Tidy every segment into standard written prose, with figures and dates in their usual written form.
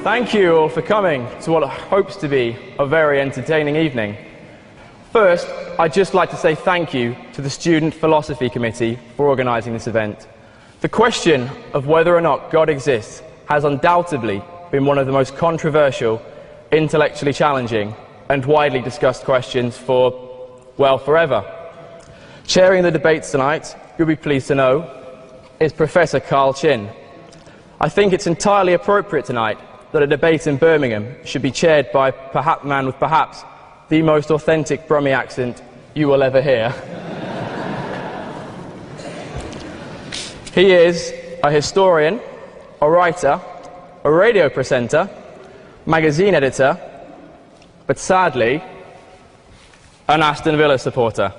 Thank you all for coming to what hopes to be a very entertaining evening. First, I'd just like to say thank you to the Student Philosophy Committee for organising this event. The question of whether or not God exists has undoubtedly been one of the most controversial, intellectually challenging and widely discussed questions for, well, forever. Chairing the debates tonight, you'll be pleased to know, is Professor Carl Chin. I think it's entirely appropriate tonight that a debate in Birmingham should be chaired by a man with perhaps the most authentic Brummie accent you will ever hear. He is a historian, a writer, a radio presenter, magazine editor, but sadly, an Aston Villa supporter.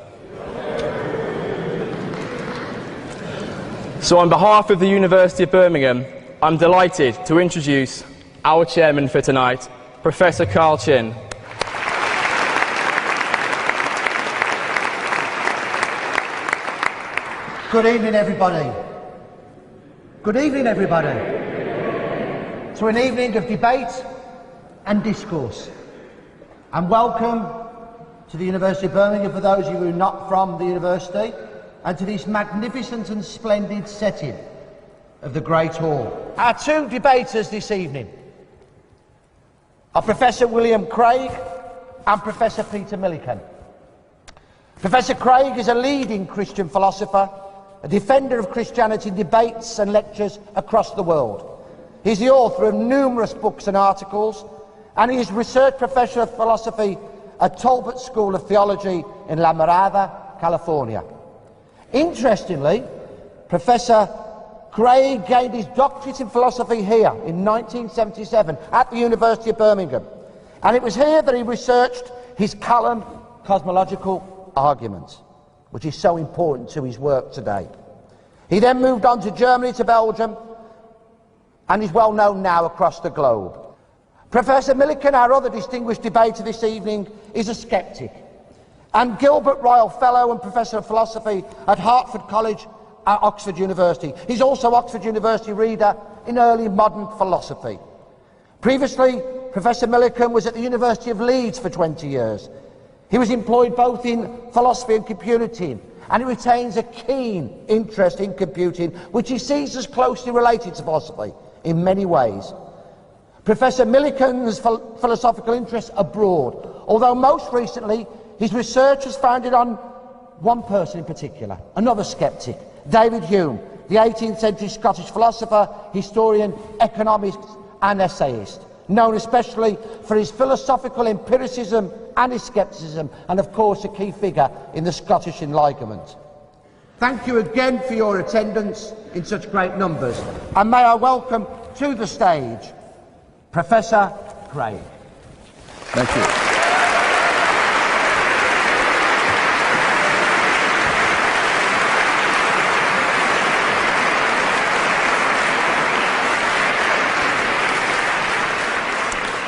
So on behalf of the University of Birmingham, I'm delighted to introduce our chairman for tonight, Professor Carl Chin. Good evening, everybody. Good evening, everybody. To an evening of debate and discourse. And welcome to the University of Birmingham for those of you who are not from the university, and to this magnificent and splendid setting of the Great Hall. Our two debaters this evening are Professor William Craig and Professor Peter Milliean. Professor Craig is a leading Christian philosopher, a defender of Christianity in debates and lectures across the world. He's the author of numerous books and articles, and he is Research Professor of Philosophy at Talbot School of Theology in La Mirada, California. Interestingly, Professor Craig gained his doctorate in philosophy here in 1977 at the University of Birmingham, and it was here that he researched his column, Cosmological Arguments, which is so important to his work today. He then moved on to Germany, to Belgium, and is well known now across the globe. Professor Milliean, our other distinguished debater this evening, is a skeptic, and Gilbert Ryle Fellow and Professor of Philosophy at Hertford College at Oxford University. He's also Oxford University Reader in Early Modern Philosophy. Previously, Professor Milliean was at the University of Leeds for 20 years. He was employed both in philosophy and computing, and he retains a keen interest in computing, which he sees as closely related to philosophy in many ways. Professor Milliean's philosophical interests abroad, although most recently his research has founded on one person in particular, another skeptic, David Hume, the 18th century Scottish philosopher, historian, economist and essayist, known especially for his philosophical empiricism and his scepticism, and of course a key figure in the Scottish Enlightenment. Thank you again for your attendance in such great numbers, and may I welcome to the stage Professor Craig. Thank you.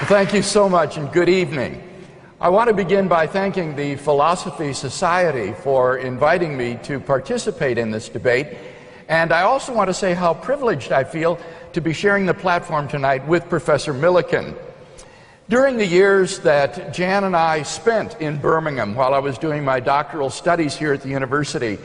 Thank you so much, and good evening. I want to begin by thanking the Philosophy Society for inviting me to participate in this debate, and I also want to say how privileged I feel to be sharing the platform tonight with Professor Milliean. During the years that Jan and I spent in Birmingham while I was doing my doctoral studies here at the university,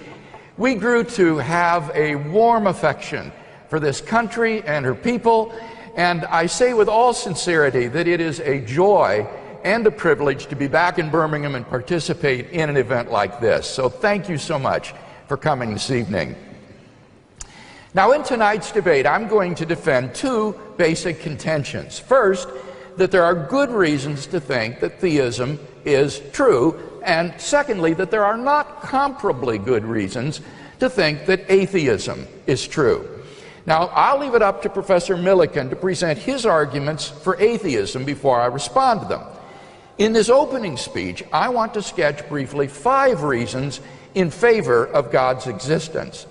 we grew to have a warm affection for this country and her people. And I say with all sincerity that it is a joy and a privilege to be back in Birmingham and participate in an event like this. So thank you so much for coming this evening. Now, in tonight's debate, I'm going to defend two basic contentions. First, that there are good reasons to think that theism is true, and secondly, that there are not comparably good reasons to think that atheism is true. Now, I'll leave it up to Professor Milliean to present his arguments for atheism before I respond to them. In this opening speech, I want to sketch briefly 5 reasons in favor of God's existence.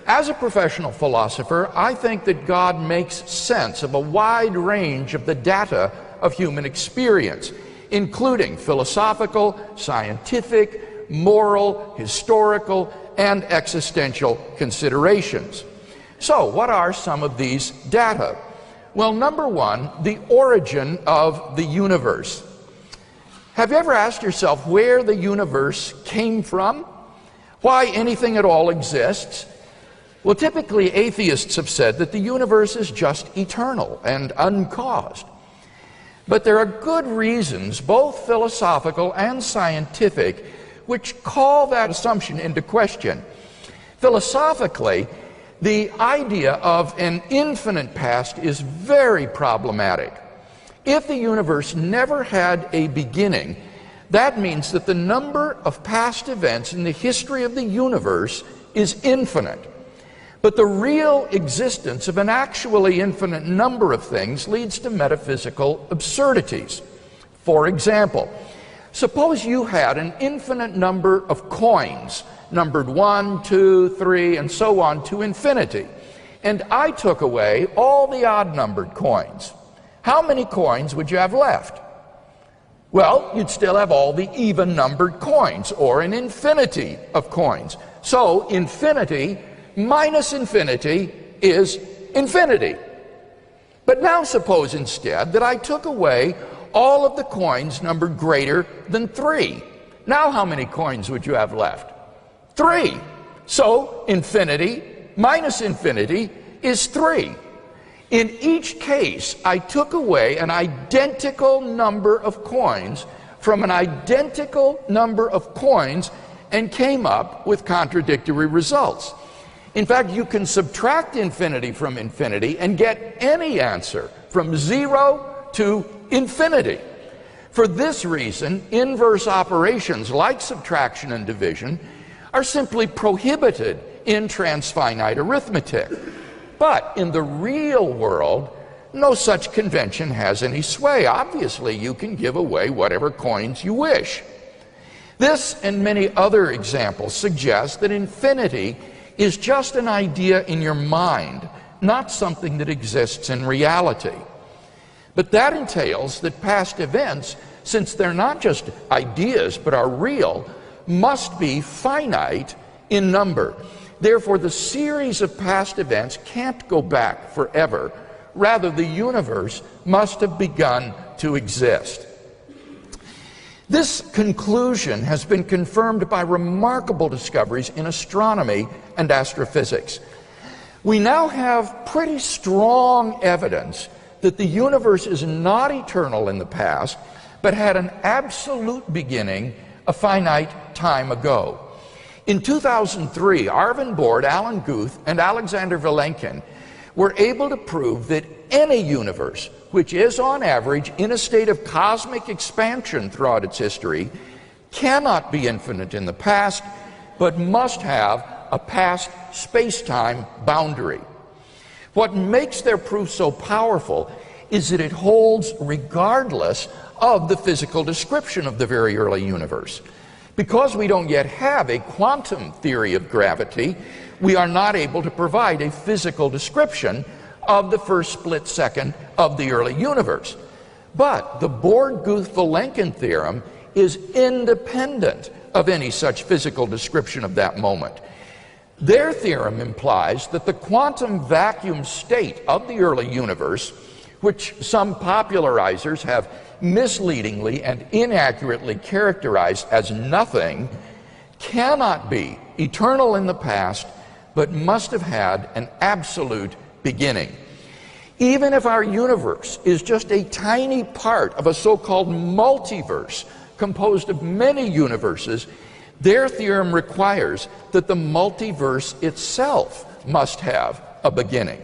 As a professional philosopher, I think that God makes sense of a wide range of the data of human experience, including philosophical, scientific, moral, historical, and existential considerations. So, what are some of these data? Well, number one, the origin of the universe. Have you ever asked yourself where the universe came from? Why anything at all exists? Well, typically atheists have said that the universe is just eternal and uncaused. But there are good reasons, both philosophical and scientific, which call that assumption into question. Philosophically, the idea of an infinite past is very problematic. If the universe never had a beginning, that means that the number of past events in the history of the universe is infinite. But the real existence of an actually infinite number of things leads to metaphysical absurdities. For example, suppose you had an infinite number of coins, numbered 1, 2, 3, and so on to infinity, and I took away all the odd-numbered coins. How many coins would you have left? Well, you'd still have all the even-numbered coins, or an infinity of coins. So, infinity minus infinity is infinity. But now suppose instead that I took away all of the coins numbered greater than 3. Now how many coins would you have left? 3. So infinity minus infinity is 3. In each case, I took away an identical number of coins from an identical number of coins and came up with contradictory results. In fact, you can subtract infinity from infinity and get any answer from 0 to infinity. For this reason, inverse operations like subtraction and division are simply prohibited in transfinite arithmetic. But in the real world, no such convention has any sway. Obviously, you can give away whatever coins you wish. This and many other examples suggest that infinity is just an idea in your mind, not something that exists in reality. But that entails that past events, since they're not just ideas but are real, must be finite in number. Therefore, the series of past events can't go back forever. Rather, the universe must have begun to exist. This conclusion has been confirmed by remarkable discoveries in astronomy and astrophysics. We now have pretty strong evidence that the universe is not eternal in the past, but had an absolute beginning a finite time ago. In 2003, Arvin Board, Alan Guth, and Alexander Vilenkin were able to prove that any universe, which is on average in a state of cosmic expansion throughout its history, cannot be infinite in the past, but must have a past space-time boundary. What makes their proof so powerful is that it holds regardless of the physical description of the very early universe. Because we don't yet have a quantum theory of gravity, we are not able to provide a physical description of the first split second of the early universe. But the Bohr-Guth-Vilenkin theorem is independent of any such physical description of that moment. Their theorem implies that the quantum vacuum state of the early universe, which some popularizers have misleadingly and inaccurately characterized as nothing, cannot be eternal in the past, but must have had an absolute beginning. Even if our universe is just a tiny part of a so-called multiverse composed of many universes, their theorem requires that the multiverse itself must have a beginning.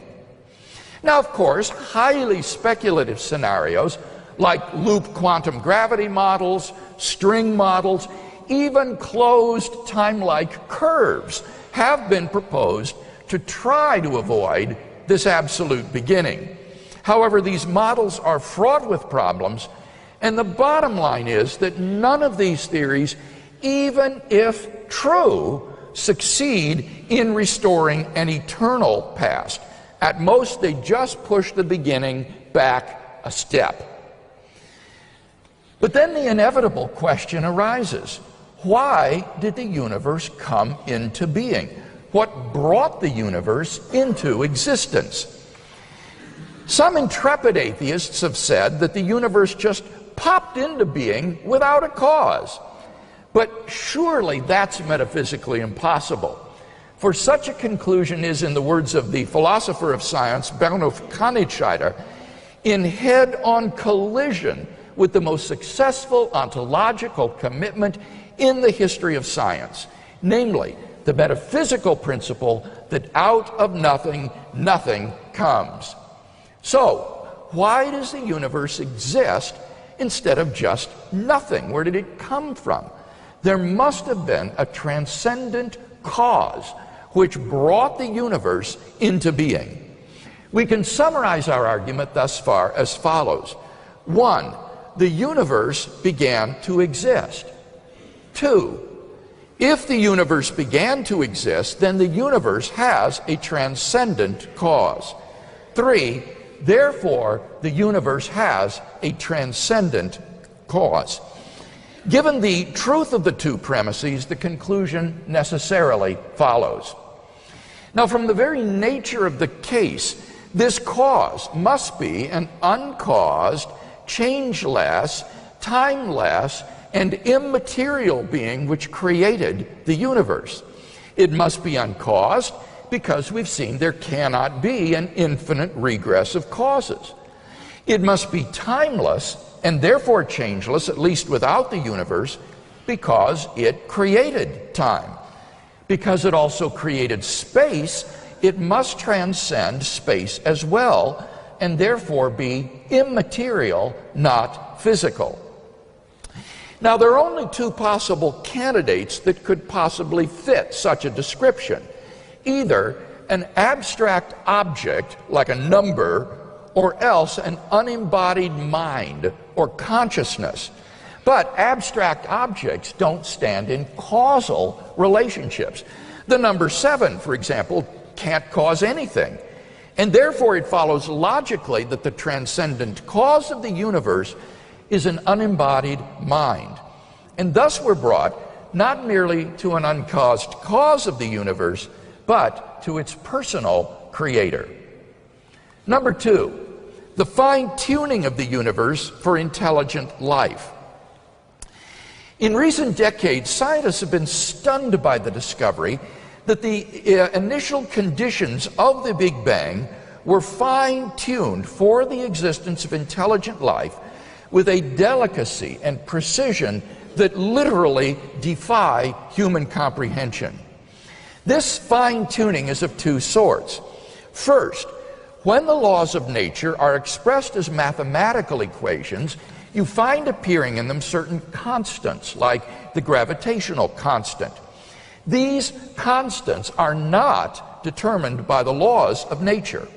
Now, of course, highly speculative scenarios like loop quantum gravity models, string models, even closed time-like curves have been proposed to try to avoid this absolute beginning. However, these models are fraught with problems, and the bottom line is that none of these theories, even if true, succeed in restoring an eternal past. At most, they just push the beginning back a step. But then the inevitable question arises. Why did the universe come into being? What brought the universe into existence? Some intrepid atheists have said that the universe just popped into being without a cause. But surely that's metaphysically impossible. For such a conclusion is, in the words of the philosopher of science, Bernhard Kanitscheider, in head-on collision with the most successful ontological commitment in the history of science, namely the metaphysical principle that out of nothing, nothing comes. So, why does the universe exist instead of just nothing? Where did it come from? There must have been a transcendent cause which brought the universe into being. We can summarize our argument thus far as follows. 1, the universe began to exist. 2, if the universe began to exist, then the universe has a transcendent cause. 3, therefore, the universe has a transcendent cause. Given the truth of the two premises, the conclusion necessarily follows. Now, from the very nature of the case, this cause must be an uncaused, changeless, timeless, and immaterial being which created the universe. It must be uncaused because we've seen there cannot be an infinite regress of causes. It must be timeless and therefore changeless, at least without the universe, because it created time. Because it also created space, it must transcend space as well, and therefore be immaterial, not physical. Now, there are only two possible candidates that could possibly fit such a description. Either an abstract object, like a number, or else an unembodied mind or consciousness. But abstract objects don't stand in causal relationships. The number 7, for example, can't cause anything. And therefore it follows logically that the transcendent cause of the universe is an unembodied mind. And thus we're brought not merely to an uncaused cause of the universe, but to its personal creator. Number 2, the fine-tuning of the universe for intelligent life. In recent decades, scientists have been stunned by the discovery that the initial conditions of the Big Bang were fine-tuned for the existence of intelligent life with a delicacy and precision that literally defy human comprehension. This fine-tuning is of two sorts. First, when the laws of nature are expressed as mathematical equations, you find appearing in them certain constants, like the gravitational constant. These constants are not determined by the laws of nature.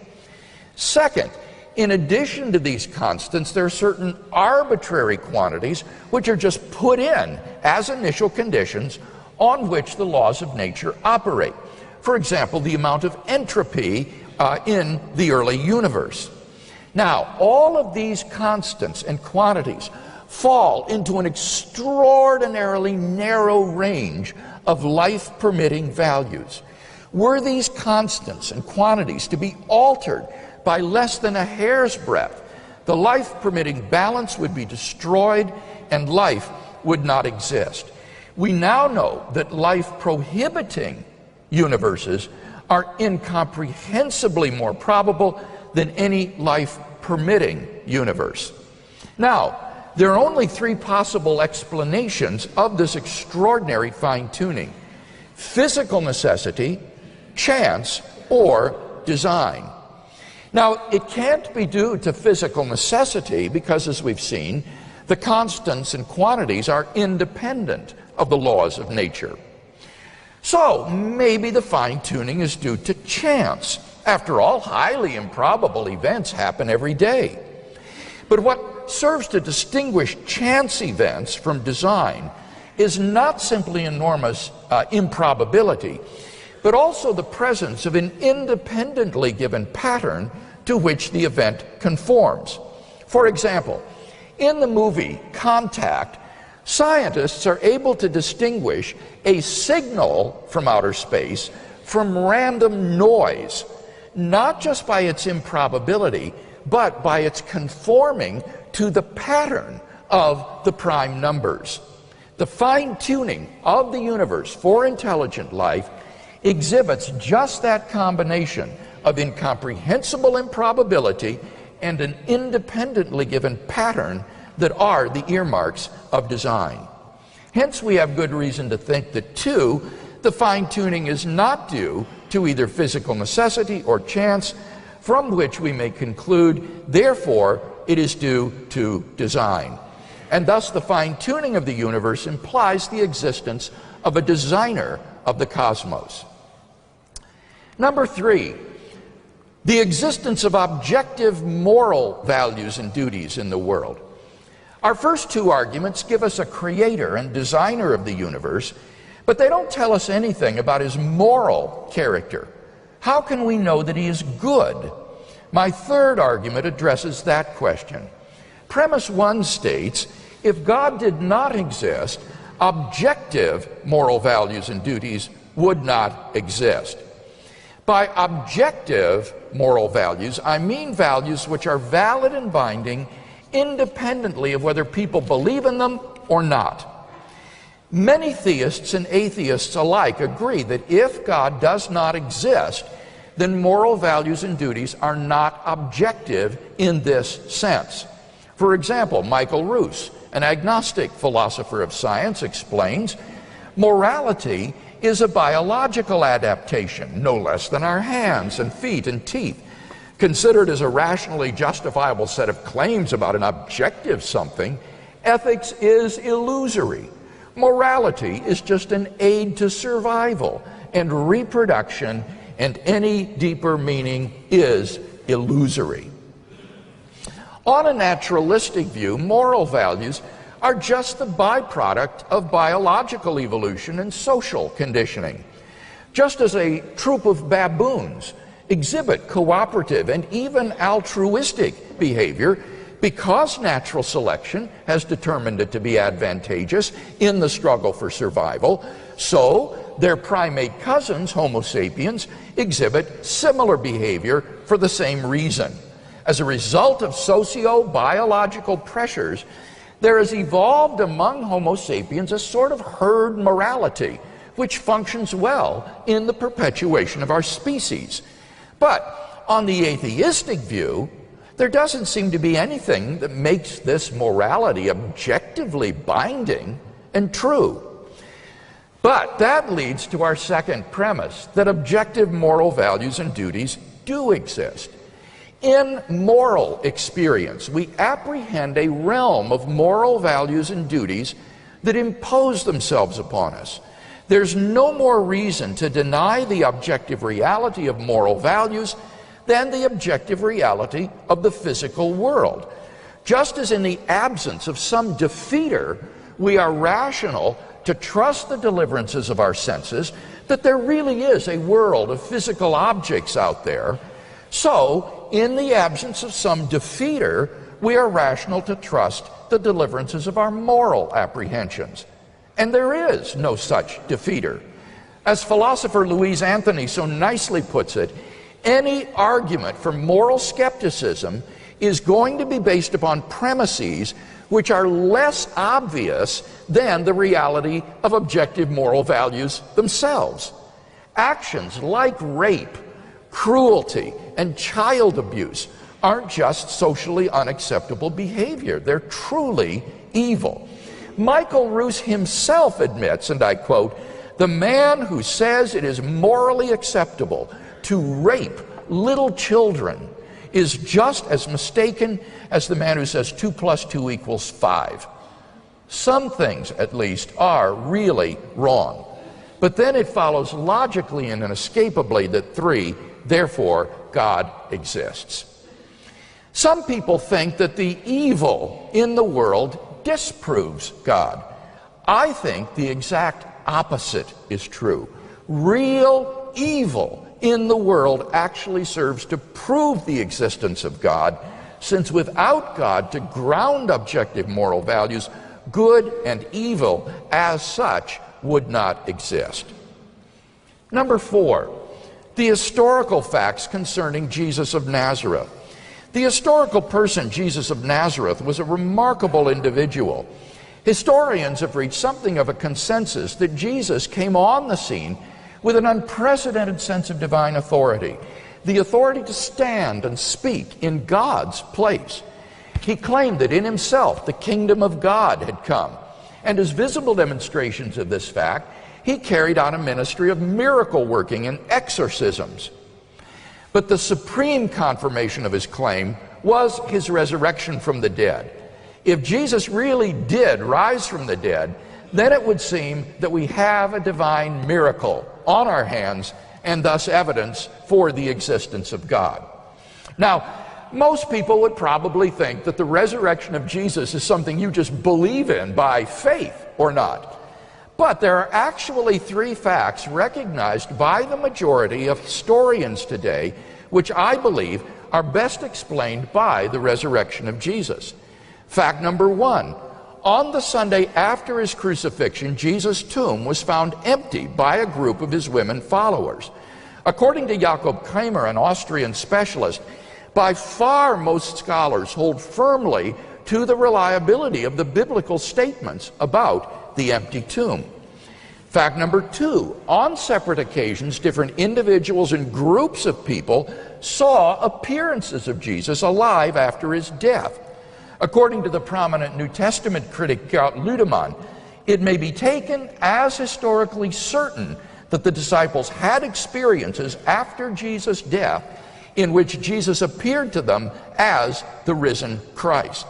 Second, in addition to these constants, there are certain arbitrary quantities which are just put in as initial conditions on which the laws of nature operate. For example, the amount of entropy in the early universe. Now, all of these constants and quantities fall into an extraordinarily narrow range of life-permitting values. Were these constants and quantities to be altered by less than a hair's breadth, the life-permitting balance would be destroyed and life would not exist. We now know that life-prohibiting universes are incomprehensibly more probable than any life-permitting universe. Now, there are only 3 possible explanations of this extraordinary fine-tuning: physical necessity, chance, or design. Now, it can't be due to physical necessity because, as we've seen, the constants and quantities are independent of the laws of nature. So, maybe the fine-tuning is due to chance. After all, highly improbable events happen every day. But what serves to distinguish chance events from design is not simply enormous improbability, but also the presence of an independently given pattern to which the event conforms. For example, in the movie Contact, scientists are able to distinguish a signal from outer space from random noise, not just by its improbability, but by its conforming to the pattern of the prime numbers. The fine-tuning of the universe for intelligent life exhibits just that combination of incomprehensible improbability and an independently given pattern that are the earmarks of design. Hence, we have good reason to think that, too, the fine-tuning is not due to either physical necessity or chance, from which we may conclude, therefore, it is due to design. And thus, the fine-tuning of the universe implies the existence of a designer of the cosmos. Number 3, the existence of objective moral values and duties in the world. Our first two arguments give us a creator and designer of the universe, but they don't tell us anything about his moral character. How can we know that he is good? My third argument addresses that question. Premise 1 states, if God did not exist, objective moral values and duties would not exist. By objective moral values, I mean values which are valid and binding independently of whether people believe in them or not. Many theists and atheists alike agree that if God does not exist, then moral values and duties are not objective in this sense. For example, Michael Ruse, an agnostic philosopher of science, explains, morality is a biological adaptation, no less than our hands and feet and teeth. Considered as a rationally justifiable set of claims about an objective something, ethics is illusory. Morality is just an aid to survival and reproduction, and any deeper meaning is illusory. On a naturalistic view, moral values are just the byproduct of biological evolution and social conditioning. Just as a troop of baboons exhibit cooperative and even altruistic behavior because natural selection has determined it to be advantageous in the struggle for survival, so their primate cousins, Homo sapiens, exhibit similar behavior for the same reason. As a result of socio-biological pressures, there has evolved among Homo sapiens a sort of herd morality, which functions well in the perpetuation of our species. But on the atheistic view, there doesn't seem to be anything that makes this morality objectively binding and true. But that leads to our second premise, that objective moral values and duties do exist. In moral experience, we apprehend a realm of moral values and duties that impose themselves upon us. There's no more reason to deny the objective reality of moral values than the objective reality of the physical world. Just as in the absence of some defeater, we are rational to trust the deliverances of our senses, that there really is a world of physical objects out there, so in the absence of some defeater, we are rational to trust the deliverances of our moral apprehensions. And there is no such defeater. As philosopher Louise Anthony so nicely puts it, any argument for moral skepticism is going to be based upon premises which are less obvious than the reality of objective moral values themselves. Actions like rape, cruelty, and child abuse aren't just socially unacceptable behavior. They're truly evil. Michael Ruse himself admits, and I quote, "The man who says it is morally acceptable to rape little children is just as mistaken as the man who says 2 + 2 = 5. Some things, at least, are really wrong. But then it follows logically and inescapably that 3, therefore, God exists. Some people think that the evil in the world disproves God. I think the exact opposite is true. Real evil in the world actually serves to prove the existence of God, since without God to ground objective moral values, good and evil as such would not exist. Number 4, the historical facts concerning Jesus of Nazareth. The historical person, Jesus of Nazareth, was a remarkable individual. Historians have reached something of a consensus that Jesus came on the scene with an unprecedented sense of divine authority, the authority to stand and speak in God's place. He claimed that in himself the kingdom of God had come, and as visible demonstrations of this fact, he carried on a ministry of miracle working and exorcisms. But the supreme confirmation of his claim was his resurrection from the dead. If Jesus really did rise from the dead, then it would seem that we have a divine miracle on our hands and thus evidence for the existence of God. Now, most people would probably think that the resurrection of Jesus is something you just believe in by faith or not. But there are actually three facts recognized by the majority of historians today, which I believe are best explained by the resurrection of Jesus. Fact number one, on the Sunday after his crucifixion, Jesus' tomb was found empty by a group of his women followers. According to Jakob Kramer, an Austrian specialist, by far most scholars hold firmly to the reliability of the biblical statements about the empty tomb. Fact number two, on separate occasions, different individuals and groups of people saw appearances of Jesus alive after his death. According to the prominent New Testament critic Gert Ludemann, it may be taken as historically certain that the disciples had experiences after Jesus' death in which Jesus appeared to them as the risen Christ.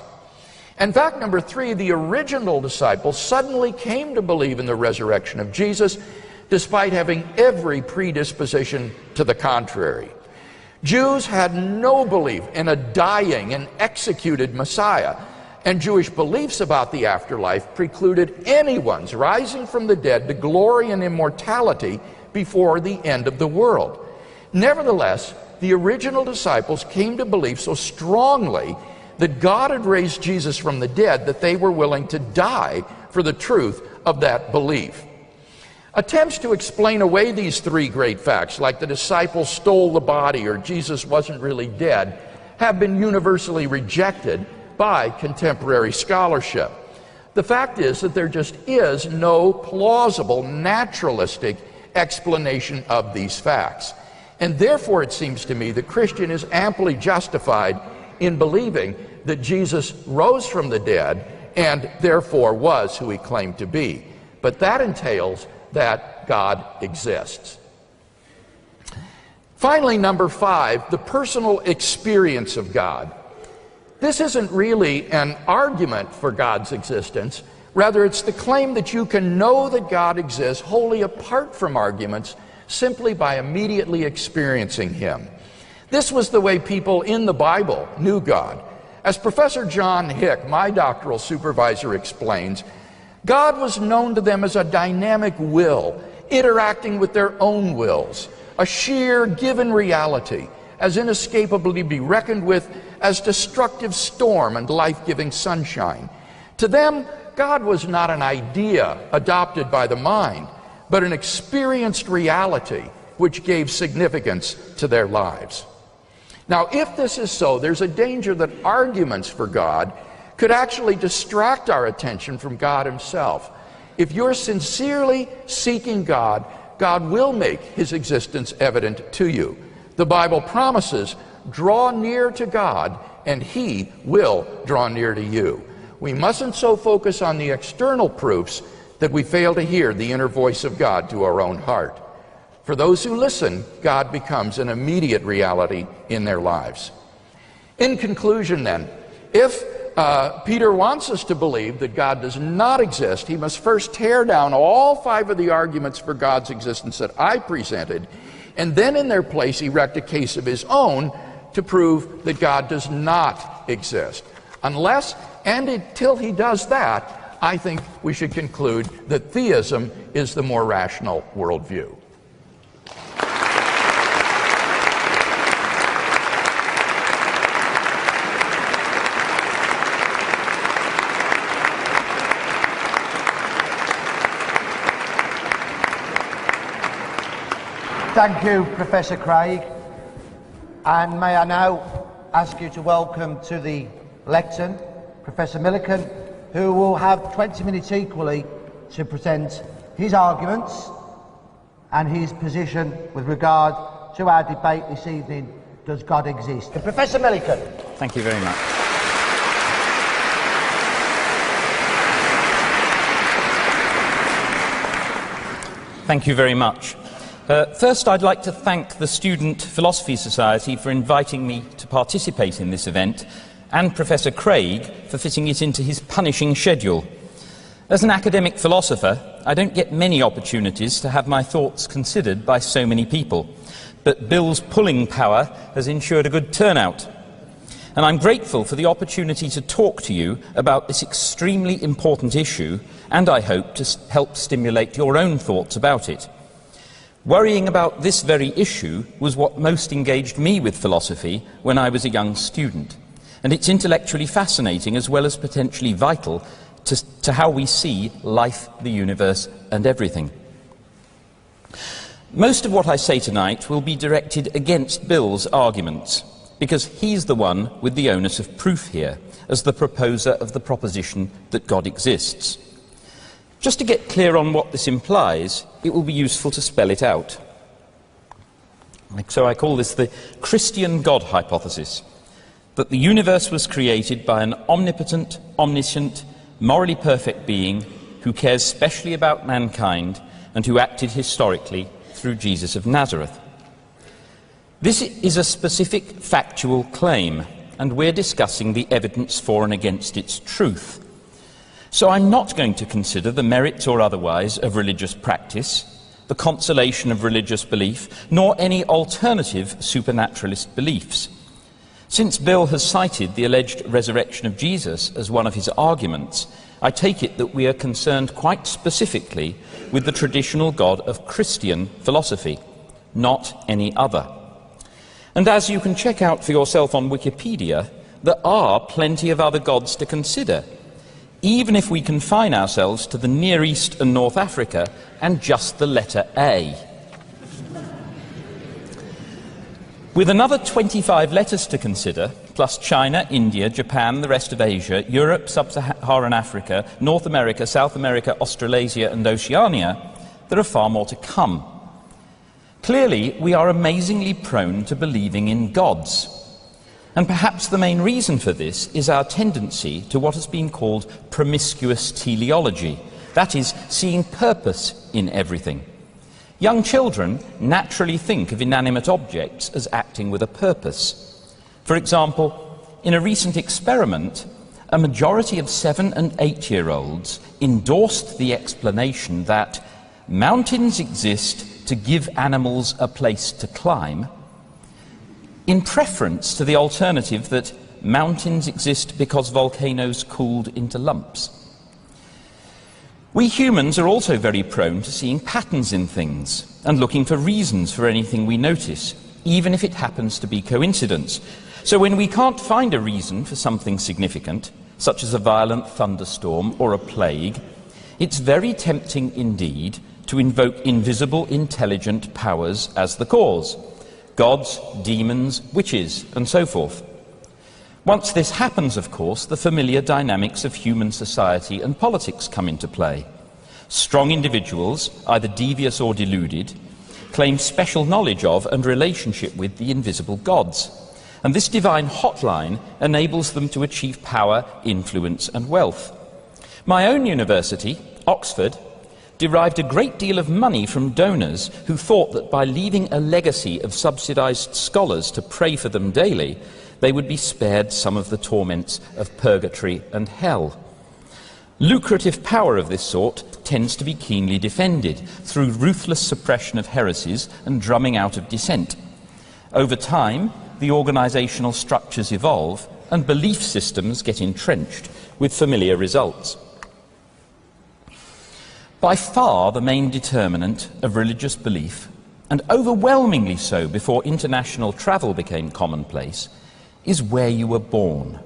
And fact number three, the original disciples suddenly came to believe in the resurrection of Jesus despite having every predisposition to the contrary. Jews had no belief in a dying and executed Messiah, and Jewish beliefs about the afterlife precluded anyone's rising from the dead to glory and immortality before the end of the world. Nevertheless, the original disciples came to believe so strongly that God had raised Jesus from the dead that they were willing to die for the truth of that belief. Attempts to explain away these three great facts, like the disciples stole the body or Jesus wasn't really dead, have been universally rejected by contemporary scholarship. The fact is that there just is no plausible, naturalistic explanation of these facts. And therefore, it seems to me the Christian is amply justified in believing that Jesus rose from the dead and therefore was who he claimed to be. But that entails that God exists. Finally, number five, the personal experience of God. This isn't really an argument for God's existence. Rather, it's the claim that you can know that God exists wholly apart from arguments, simply by immediately experiencing him. This was the way people in the Bible knew God. As Professor John Hick, my doctoral supervisor, explains, God was known to them as a dynamic will, interacting with their own wills, a sheer given reality, as inescapably to be reckoned with as destructive storm and life-giving sunshine. To them, God was not an idea adopted by the mind, but an experienced reality which gave significance to their lives. Now, if this is so, there's a danger that arguments for God could actually distract our attention from God himself. If you're sincerely seeking God, God will make his existence evident to you. The Bible promises, draw near to God, and he will draw near to you. We mustn't so focus on the external proofs that we fail to hear the inner voice of God to our own heart. For those who listen, God becomes an immediate reality in their lives. In conclusion, then, if Peter wants us to believe that God does not exist, he must first tear down all five of the arguments for God's existence that I presented, and then in their place erect a case of his own to prove that God does not exist. Unless and until he does that, I think we should conclude that theism is the more rational worldview. Thank you, Professor Craig. And may I now ask you to welcome to the lectern Professor Milliean, who will have 20 minutes equally to present his arguments and his position with regard to our debate this evening, Does God Exist? Professor Milliean. Thank you very much. Thank you very much. First, I'd like to thank the Student Philosophy Society for inviting me to participate in this event, and Professor Craig for fitting it into his punishing schedule. As an academic philosopher, I don't get many opportunities to have my thoughts considered by so many people, but Bill's pulling power has ensured a good turnout. And I'm grateful for the opportunity to talk to you about this extremely important issue, and I hope to help stimulate your own thoughts about it. Worrying about this very issue was what most engaged me with philosophy when I was a young student, and it's intellectually fascinating as well as potentially vital to how we see life, the universe, and everything. Most of what I say tonight will be directed against Bill's arguments, because he's the one with the onus of proof here, as the proposer of the proposition that God exists. Just to get clear on what this implies, it will be useful to spell it out. So I call this the Christian God hypothesis, that the universe was created by an omnipotent, omniscient, morally perfect being who cares specially about mankind and who acted historically through Jesus of Nazareth. This is a specific factual claim, and we're discussing the evidence for and against its truth. So I'm not going to consider the merits or otherwise of religious practice, the consolation of religious belief, nor any alternative supernaturalist beliefs. Since Bill has cited the alleged resurrection of Jesus as one of his arguments, I take it that we are concerned quite specifically with the traditional God of Christian philosophy, not any other. And as you can check out for yourself on Wikipedia, there are plenty of other gods to consider, even if we confine ourselves to the Near East and North Africa and just the letter A. With another 25 letters to consider, plus China, India, Japan, the rest of Asia, Europe, Sub-Saharan Africa, North America, South America, Australasia and Oceania, there are far more to come. Clearly, we are amazingly prone to believing in gods. And perhaps the main reason for this is our tendency to what has been called promiscuous teleology, that is, seeing purpose in everything. Young children naturally think of inanimate objects as acting with a purpose. For example, in a recent experiment, a majority of 7- and 8-year-olds endorsed the explanation that mountains exist to give animals a place to climb, in preference to the alternative that mountains exist because volcanoes cooled into lumps. We humans are also very prone to seeing patterns in things and looking for reasons for anything we notice, even if it happens to be coincidence. So when we can't find a reason for something significant, such as a violent thunderstorm or a plague, it's very tempting indeed to invoke invisible intelligent powers as the cause. Gods, demons, witches, and so forth. Once this happens, of course, the familiar dynamics of human society and politics come into play. Strong individuals, either devious or deluded, claim special knowledge of and relationship with the invisible gods. And this divine hotline enables them to achieve power, influence, and wealth. My own university, Oxford, derived a great deal of money from donors who thought that by leaving a legacy of subsidized scholars to pray for them daily, they would be spared some of the torments of purgatory and hell. Lucrative power of this sort tends to be keenly defended through ruthless suppression of heresies and drumming out of dissent. Over time, the organizational structures evolve and belief systems get entrenched with familiar results. By far the main determinant of religious belief, and overwhelmingly so before international travel became commonplace, is where you were born.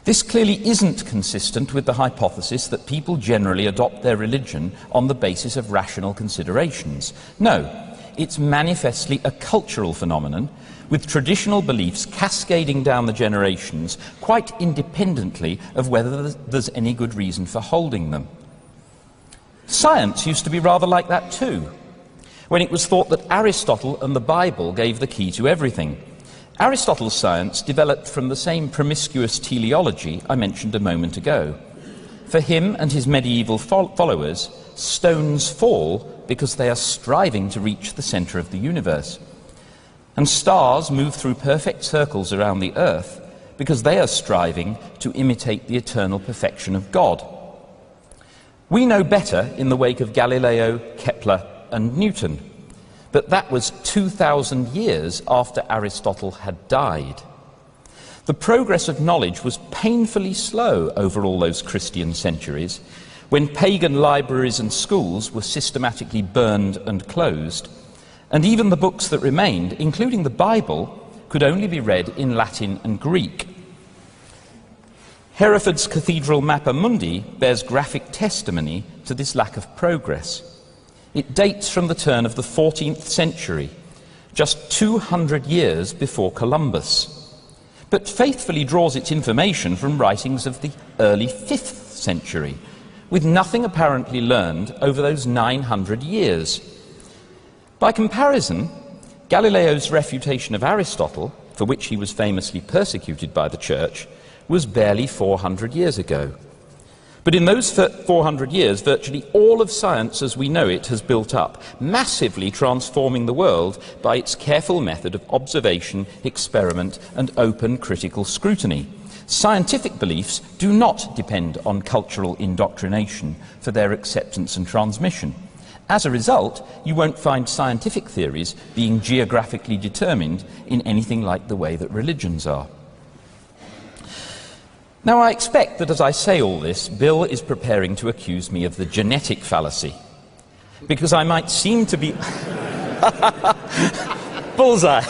This clearly isn't consistent with the hypothesis that people generally adopt their religion on the basis of rational considerations. No, it's manifestly a cultural phenomenon, with traditional beliefs cascading down the generations quite independently of whether there's any good reason for holding them. Science used to be rather like that too, when it was thought that Aristotle and the Bible gave the key to everything. Aristotle's science developed from the same promiscuous teleology I mentioned a moment ago. For him and his medieval followers, stones fall because they are striving to reach the centre of the universe. And stars move through perfect circles around the earth because they are striving to imitate the eternal perfection of God. We know better in the wake of Galileo, Kepler and Newton, but that was 2,000 years after Aristotle had died. The progress of knowledge was painfully slow over all those Christian centuries, when pagan libraries and schools were systematically burned and closed, and even the books that remained, including the Bible, could only be read in Latin and Greek. Hereford's Cathedral Mappa Mundi bears graphic testimony to this lack of progress. It dates from the turn of the 14th century, just 200 years before Columbus, but faithfully draws its information from writings of the early 5th century, with nothing apparently learned over those 900 years. By comparison, Galileo's refutation of Aristotle, for which he was famously persecuted by the Church, was barely 400 years ago. But in those 400 years, virtually all of science as we know it has built up, massively transforming the world by its careful method of observation, experiment, and open critical scrutiny. Scientific beliefs do not depend on cultural indoctrination for their acceptance and transmission. As a result, you won't find scientific theories being geographically determined in anything like the way that religions are. Now, I expect that as I say all this, Bill is preparing to accuse me of the genetic fallacy, because I might seem to be... Bullseye!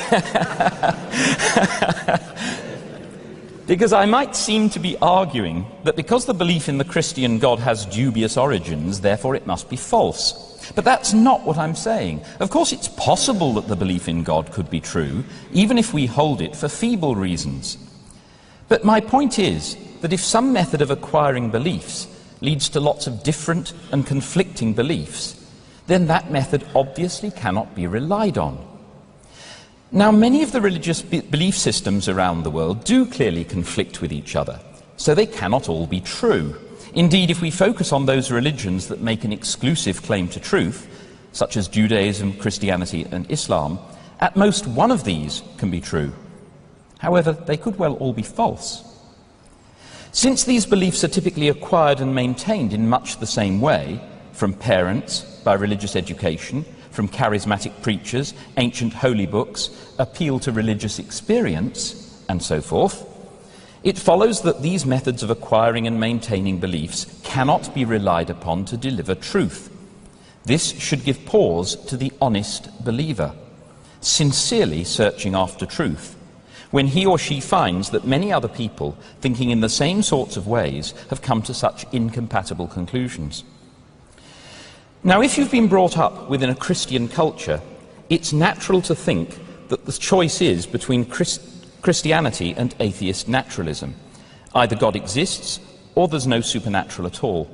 Because I might seem to be arguing that because the belief in the Christian God has dubious origins, therefore it must be false. But that's not what I'm saying. Of course, it's possible that the belief in God could be true, even if we hold it for feeble reasons. But my point is that if some method of acquiring beliefs leads to lots of different and conflicting beliefs, then that method obviously cannot be relied on. Now, many of the religious belief systems around the world do clearly conflict with each other, so they cannot all be true. Indeed, if we focus on those religions that make an exclusive claim to truth, such as Judaism, Christianity and Islam, at most one of these can be true. However, they could well all be false. Since these beliefs are typically acquired and maintained in much the same way, from parents, by religious education, from charismatic preachers, ancient holy books, appeal to religious experience, and so forth, it follows that these methods of acquiring and maintaining beliefs cannot be relied upon to deliver truth. This should give pause to the honest believer, sincerely searching after truth, when he or she finds that many other people, thinking in the same sorts of ways, have come to such incompatible conclusions. Now, if you've been brought up within a Christian culture, it's natural to think that the choice is between Christianity and atheist naturalism. Either God exists, or there's no supernatural at all.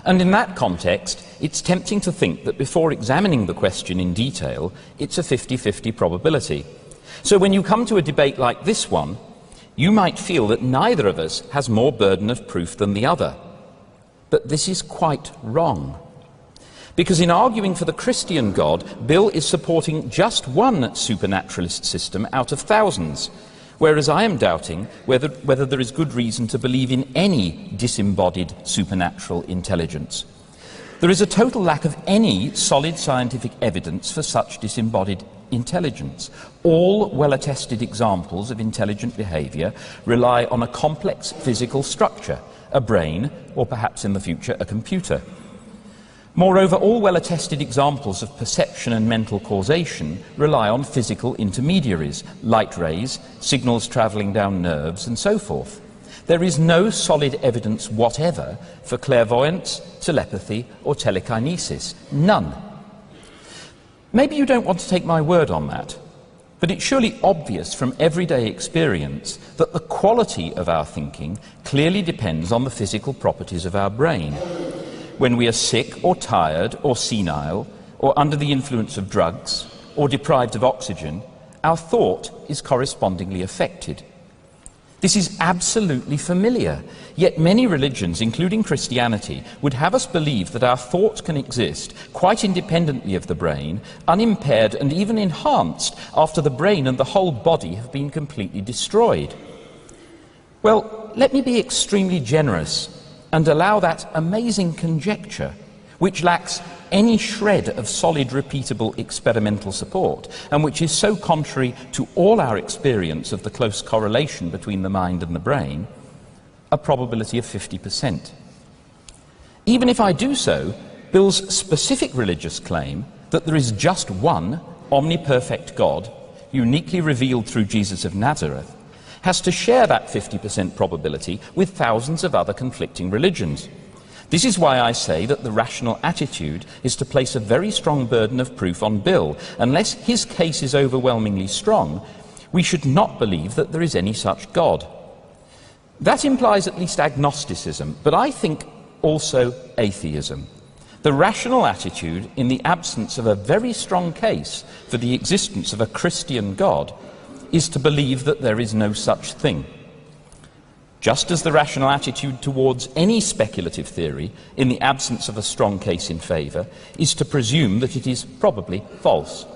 And in that context, it's tempting to think that before examining the question in detail, it's a 50-50 probability. So when you come to a debate like this one, you might feel that neither of us has more burden of proof than the other. But this is quite wrong. Because in arguing for the Christian God, Bill is supporting just one supernaturalist system out of thousands, whereas I am doubting whether there is good reason to believe in any disembodied supernatural intelligence. There is a total lack of any solid scientific evidence for such disembodied intelligence. All well-attested examples of intelligent behaviour rely on a complex physical structure, a brain, or perhaps in the future a computer. Moreover, all well-attested examples of perception and mental causation rely on physical intermediaries, light rays, signals travelling down nerves, and so forth. There is no solid evidence whatever for clairvoyance, telepathy, or telekinesis. None. Maybe you don't want to take my word on that, but it's surely obvious from everyday experience that the quality of our thinking clearly depends on the physical properties of our brain. When we are sick or tired or senile or under the influence of drugs or deprived of oxygen, our thought is correspondingly affected. This is absolutely familiar, yet many religions, including Christianity, would have us believe that our thought can exist quite independently of the brain, unimpaired and even enhanced after the brain and the whole body have been completely destroyed. Well, let me be extremely generous and allow that amazing conjecture, which lacks any shred of solid, repeatable experimental support, and which is so contrary to all our experience of the close correlation between the mind and the brain, a probability of 50%. Even if I do so, Bill's specific religious claim that there is just one omniperfect God, uniquely revealed through Jesus of Nazareth, has to share that 50% probability with thousands of other conflicting religions. This is why I say that the rational attitude is to place a very strong burden of proof on Bill. Unless his case is overwhelmingly strong, we should not believe that there is any such God. That implies at least agnosticism, but I think also atheism. The rational attitude, in the absence of a very strong case for the existence of a Christian God, is to believe that there is no such thing. Just as the rational attitude towards any speculative theory, in the absence of a strong case in favour, is to presume that it is probably false.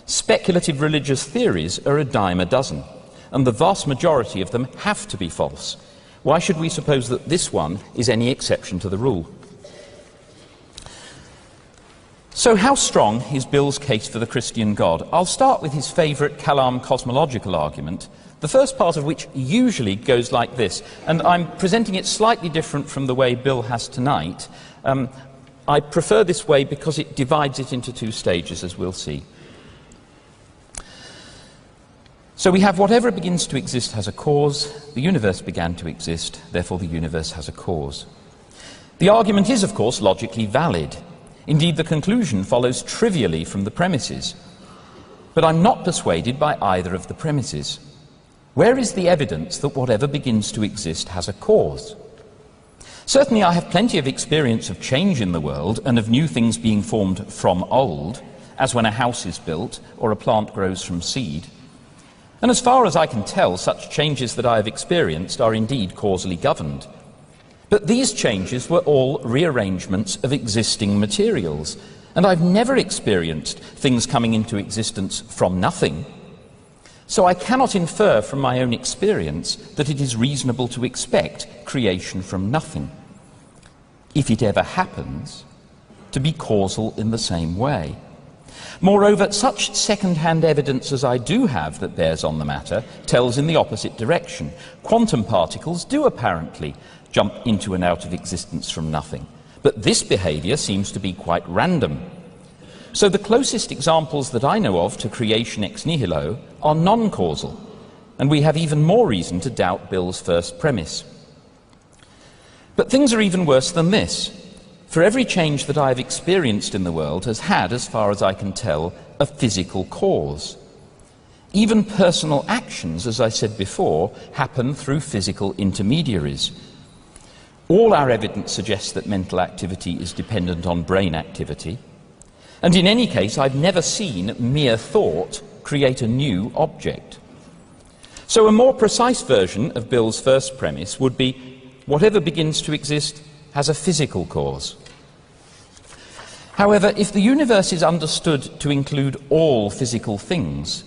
Speculative religious theories are a dime a dozen, and the vast majority of them have to be false. Why should we suppose that this one is any exception to the rule? So how strong is Bill's case for the Christian God? I'll start with his favourite Kalam cosmological argument, the first part of which usually goes like this, and I'm presenting it slightly different from the way Bill has tonight. I prefer this way because it divides it into two stages, as we'll see. So we have whatever begins to exist has a cause, the universe began to exist, therefore the universe has a cause. The argument is, of course, logically valid. Indeed, the conclusion follows trivially from the premises. But I'm not persuaded by either of the premises. Where is the evidence that whatever begins to exist has a cause? Certainly I have plenty of experience of change in the world and of new things being formed from old, as when a house is built or a plant grows from seed. And as far as I can tell, such changes that I have experienced are indeed causally governed. But these changes were all rearrangements of existing materials, and I've never experienced things coming into existence from nothing. So I cannot infer from my own experience that it is reasonable to expect creation from nothing, if it ever happens, to be causal in the same way. Moreover, such second-hand evidence as I do have that bears on the matter tells in the opposite direction. Quantum particles do apparently jump into and out of existence from nothing, but this behaviour seems to be quite random. So the closest examples that I know of to creation ex nihilo are non-causal, and we have even more reason to doubt Bill's first premise. But things are even worse than this. For every change that I have experienced in the world has had, as far as I can tell, a physical cause. Even personal actions, as I said before, happen through physical intermediaries. All our evidence suggests that mental activity is dependent on brain activity. And in any case, I've never seen mere thought create a new object. So a more precise version of Bill's first premise would be, whatever begins to exist has a physical cause. However, if the universe is understood to include all physical things,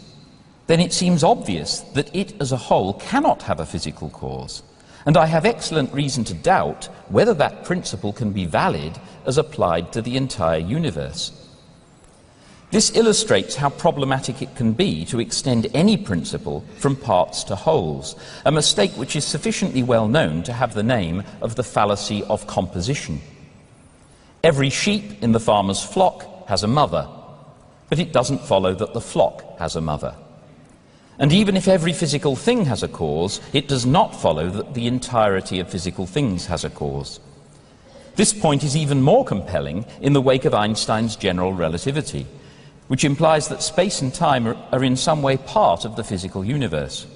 then it seems obvious that it as a whole cannot have a physical cause. And I have excellent reason to doubt whether that principle can be valid as applied to the entire universe. This illustrates how problematic it can be to extend any principle from parts to wholes, a mistake which is sufficiently well known to have the name of the fallacy of composition. Every sheep in the farmer's flock has a mother, but it doesn't follow that the flock has a mother. And even if every physical thing has a cause, it does not follow that the entirety of physical things has a cause. This point is even more compelling in the wake of Einstein's general relativity. which implies that space and time are in some way part of the physical universe.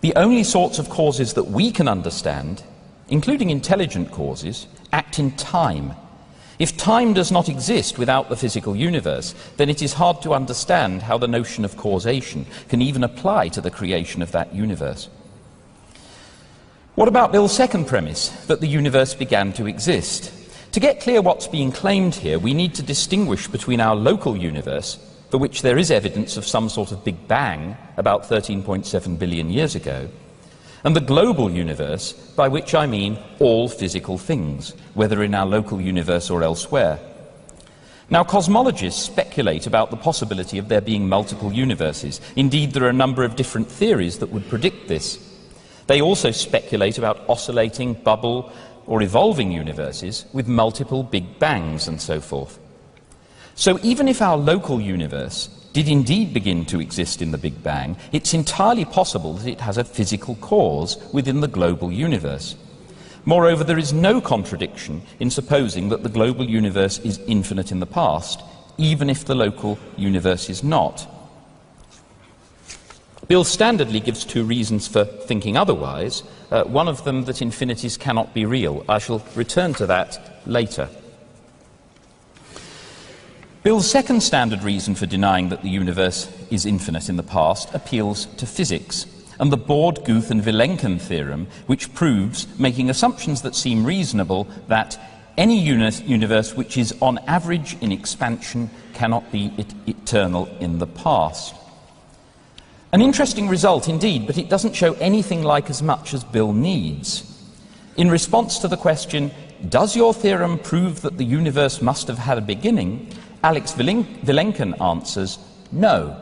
The only sorts of causes that we can understand, including intelligent causes, act in time. If time does not exist without the physical universe, then it is hard to understand how the notion of causation can even apply to the creation of that universe. What about Bill's second premise, that the universe began to exist? To get clear what's being claimed here, we need to distinguish between our local universe, for which there is evidence of some sort of Big Bang about 13.7 billion years ago, and the global universe, by which I mean all physical things, whether in our local universe or elsewhere. Now, cosmologists speculate about the possibility of there being multiple universes. Indeed, there are a number of different theories that would predict this. They also speculate about oscillating, bubble, or evolving universes with multiple Big Bangs and so forth. So even if our local universe did indeed begin to exist in the Big Bang, it's entirely possible that it has a physical cause within the global universe. Moreover, there is no contradiction in supposing that the global universe is infinite in the past, even if the local universe is not. Bill standardly gives two reasons for thinking otherwise, one of them that infinities cannot be real. I shall return to that later. Bill's second standard reason for denying that the universe is infinite in the past appeals to physics, and the Borde, Guth and Vilenkin theorem, which proves, making assumptions that seem reasonable, that any universe which is on average in expansion cannot be eternal in the past. An interesting result indeed, but it doesn't show anything like as much as Bill needs. In response to the question, does your theorem prove that the universe must have had a beginning? Alex Vilenkin answers, no,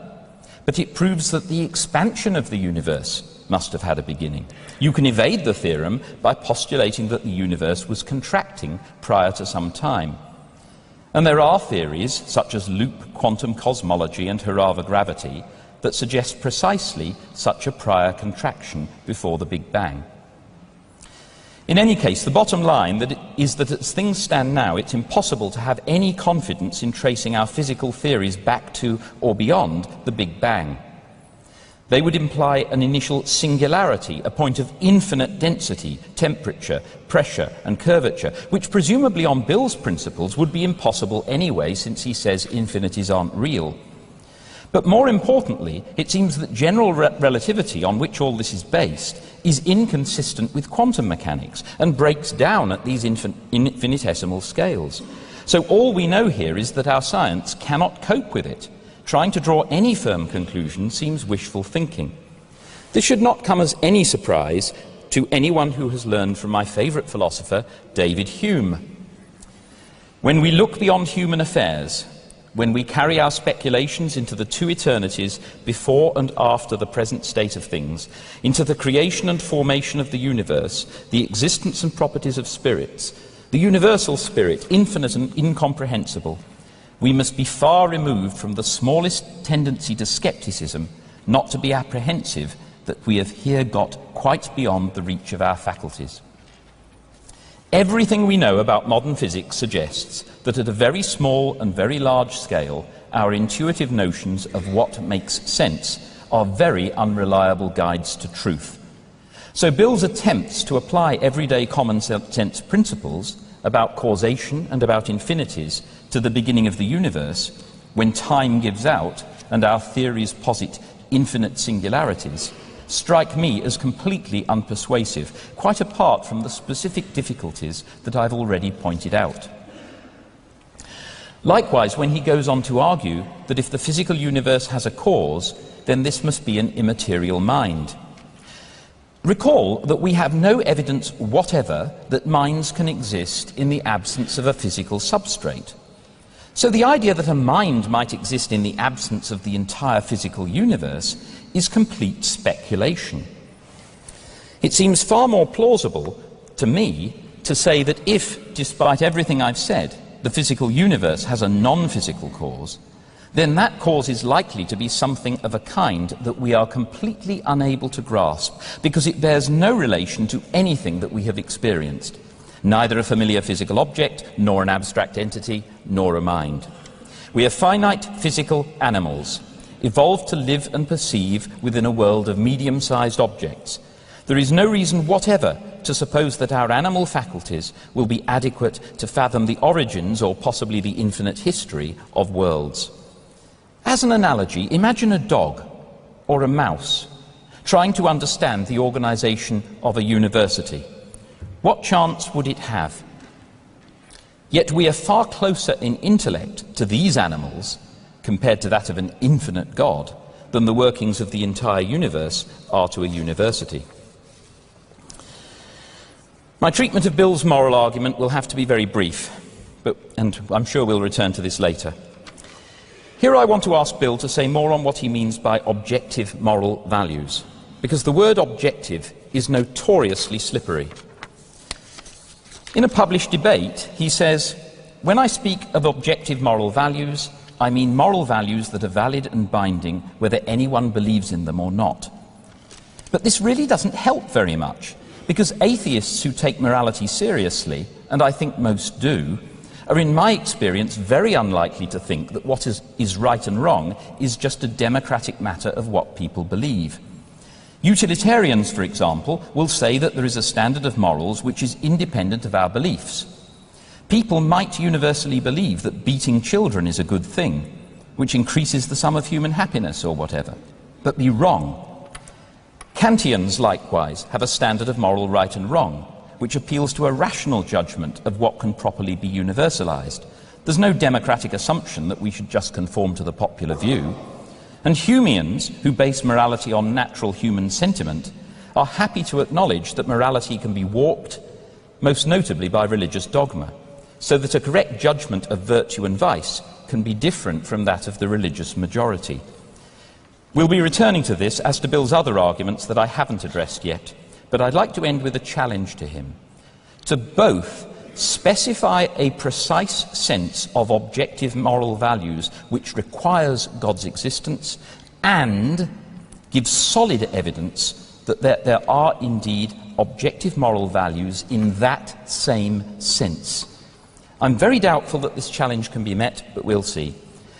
but it proves that the expansion of the universe must have had a beginning. You can evade the theorem by postulating that the universe was contracting prior to some time. And there are theories, such as loop quantum cosmology and Harava gravity, that suggest precisely such a prior contraction before the Big Bang. In any case, the bottom line is that as things stand now, it's impossible to have any confidence in tracing our physical theories back to or beyond the Big Bang. They would imply an initial singularity, a point of infinite density, temperature, pressure and curvature, which presumably on Bill's principles would be impossible anyway, since he says infinities aren't real. But more importantly, it seems that general relativity, on which all this is based, is inconsistent with quantum mechanics and breaks down at these infinitesimal scales. So all we know here is that our science cannot cope with it. Trying to draw any firm conclusion seems wishful thinking. This should not come as any surprise to anyone who has learned from my favourite philosopher, David Hume. When we look beyond human affairs, when we carry our speculations into the two eternities before and after the present state of things, into the creation and formation of the universe, the existence and properties of spirits, the universal spirit, infinite and incomprehensible, we must be far removed from the smallest tendency to scepticism, not to be apprehensive that we have here got quite beyond the reach of our faculties. Everything we know about modern physics suggests that at a very small and very large scale, our intuitive notions of what makes sense are very unreliable guides to truth. So Bill's attempts to apply everyday common sense principles about causation and about infinities to the beginning of the universe, when time gives out and our theories posit infinite singularities, strike me as completely unpersuasive, quite apart from the specific difficulties that I've already pointed out. Likewise, when he goes on to argue that if the physical universe has a cause, then this must be an immaterial mind. Recall that we have no evidence whatever that minds can exist in the absence of a physical substrate. So the idea that a mind might exist in the absence of the entire physical universe is complete speculation. It seems far more plausible to me to say that if, despite everything I've said, the physical universe has a non-physical cause, then that cause is likely to be something of a kind that we are completely unable to grasp, because it bears no relation to anything that we have experienced, neither a familiar physical object, nor an abstract entity, nor a mind. We are finite physical animals, evolved to live and perceive within a world of medium-sized objects. There is no reason whatever to suppose that our animal faculties will be adequate to fathom the origins or possibly the infinite history of worlds. As an analogy, imagine a dog or a mouse trying to understand the organization of a university. What chance would it have? Yet we are far closer in intellect to these animals, compared to that of an infinite God, than the workings of the entire universe are to a university. My treatment of Bill's moral argument will have to be very brief, and I'm sure we'll return to this later. Here I want to ask Bill to say more on what he means by objective moral values, because the word objective is notoriously slippery. In a published debate, he says, "When I speak of objective moral values, I mean moral values that are valid and binding, whether anyone believes in them or not." But this really doesn't help very much, because atheists who take morality seriously, and I think most do, are in my experience very unlikely to think that what is right and wrong is just a democratic matter of what people believe. Utilitarians, for example, will say that there is a standard of morals which is independent of our beliefs. People might universally believe that beating children is a good thing, which increases the sum of human happiness or whatever, but be wrong. Kantians, likewise, have a standard of moral right and wrong, which appeals to a rational judgment of what can properly be universalized. There's no democratic assumption that we should just conform to the popular view. And Humeans, who base morality on natural human sentiment, are happy to acknowledge that morality can be warped, most notably by religious dogma, so that a correct judgment of virtue and vice can be different from that of the religious majority. We'll be returning to this as to Bill's other arguments that I haven't addressed yet, but I'd like to end with a challenge to him. To both specify a precise sense of objective moral values which requires God's existence, and give solid evidence that there are indeed objective moral values in that same sense. I'm very doubtful that this challenge can be met, but we'll see.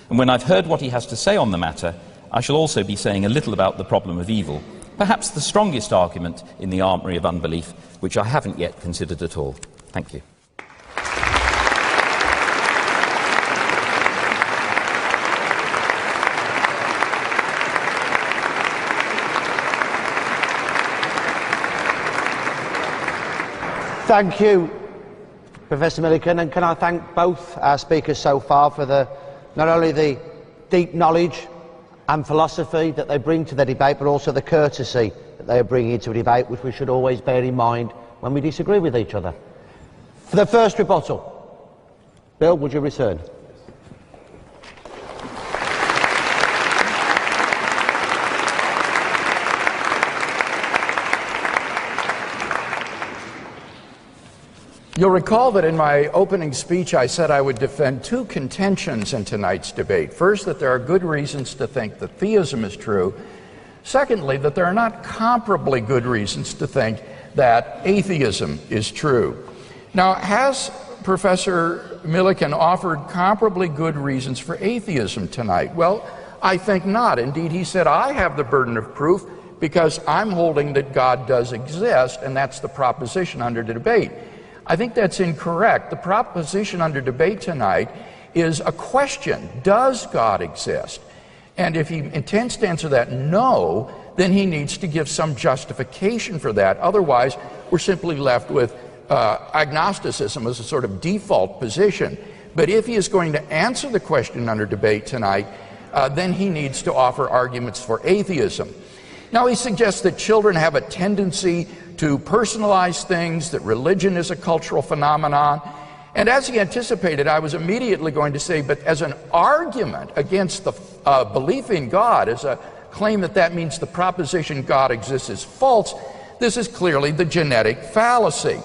And when I've heard what he has to say on the matter, I shall also be saying a little about the problem of evil, perhaps the strongest argument in the armoury of unbelief, which I haven't yet considered at all. Thank you. Thank you, Professor Milliean, and can I thank both our speakers so far for not only the deep knowledge and philosophy that they bring to the debate, but also the courtesy that they are bringing to a debate, which we should always bear in mind when we disagree with each other. For the first rebuttal, Bill, would you return? You'll recall that in my opening speech I said I would defend two contentions in tonight's debate. First, that there are good reasons to think that theism is true. Secondly, that there are not comparably good reasons to think that atheism is true. Now, has Professor Milliean offered comparably good reasons for atheism tonight? Well, I think not. Indeed, he said, I have the burden of proof because I'm holding that God does exist, and that's the proposition under the debate. I think that's incorrect. The proposition under debate tonight is a question: does God exist? And if he intends to answer that no, then he needs to give some justification for that. Otherwise, we're simply left with agnosticism as a sort of default position. But if he is going to answer the question under debate tonight, then he needs to offer arguments for atheism. Now, he suggests that children have a tendency to personalize things, that religion is a cultural phenomenon. And as he anticipated, I was immediately going to say, but as an argument against the belief in God, as a claim that that means the proposition God exists is false, this is clearly the genetic fallacy.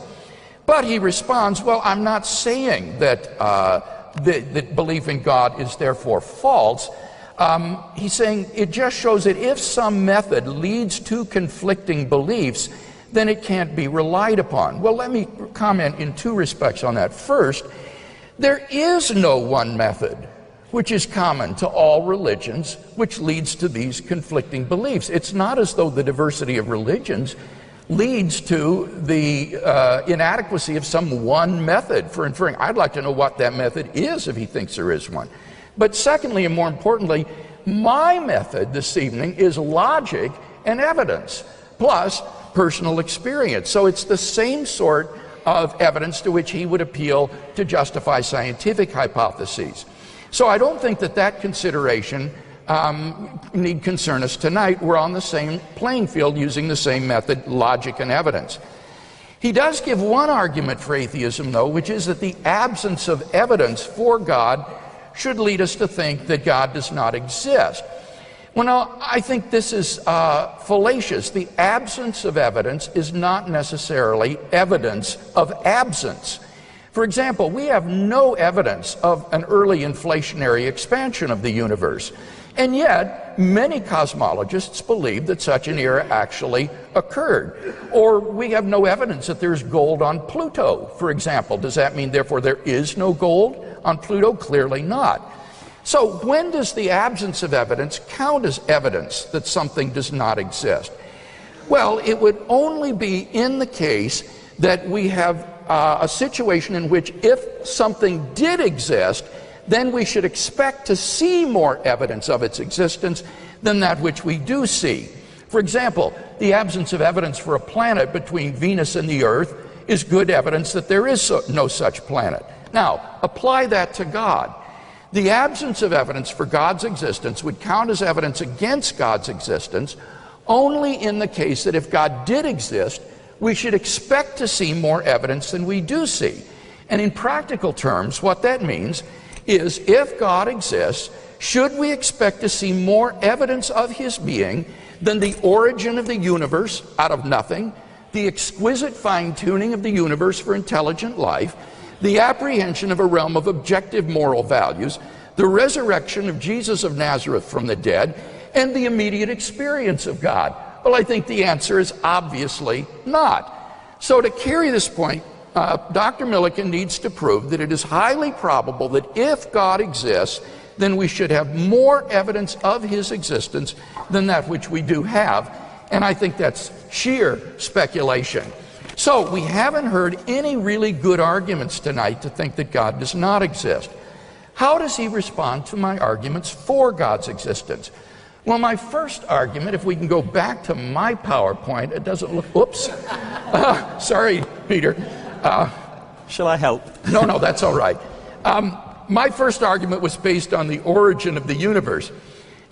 But he responds, well, I'm not saying that that belief in God is therefore false. He's saying it just shows that if some method leads to conflicting beliefs, then it can't be relied upon. Well, let me comment in two respects on that. First, there is no one method which is common to all religions, which leads to these conflicting beliefs. It's not as though the diversity of religions leads to the inadequacy of some one method for inferring. I'd like to know what that method is if he thinks there is one. But secondly, and more importantly, my method this evening is logic and evidence, plus personal experience. So it's the same sort of evidence to which he would appeal to justify scientific hypotheses. So I don't think that that consideration need concern us tonight. We're on the same playing field using the same method, logic and evidence. He does give one argument for atheism, though, which is that the absence of evidence for God should lead us to think that God does not exist. Well, now, I think this is fallacious. The absence of evidence is not necessarily evidence of absence. For example, we have no evidence of an early inflationary expansion of the universe. And yet, many cosmologists believe that such an era actually occurred. Or we have no evidence that there's gold on Pluto, for example. Does that mean, therefore, there is no gold on Pluto? Clearly not. So when does the absence of evidence count as evidence that something does not exist? Well, it would only be in the case that we have a situation in which if something did exist, then we should expect to see more evidence of its existence than that which we do see. For example, the absence of evidence for a planet between Venus and the Earth is good evidence that there is no such planet. Now, apply that to God. The absence of evidence for God's existence would count as evidence against God's existence only in the case that if God did exist, we should expect to see more evidence than we do see. And in practical terms, what that means is if God exists, should we expect to see more evidence of his being than the origin of the universe out of nothing, the exquisite fine-tuning of the universe for intelligent life, the apprehension of a realm of objective moral values, the resurrection of Jesus of Nazareth from the dead, and the immediate experience of God? Well, I think the answer is obviously not. So to carry this point, Dr. Milliean needs to prove that it is highly probable that if God exists, then we should have more evidence of his existence than that which we do have. And I think that's sheer speculation. So we haven't heard any really good arguments tonight to think that God does not exist. How does he respond to my arguments for God's existence? Well, my first argument, if we can go back to my PowerPoint, it doesn't look, oops, sorry, Peter. Shall I help? No, that's all right. My first argument was based on the origin of the universe.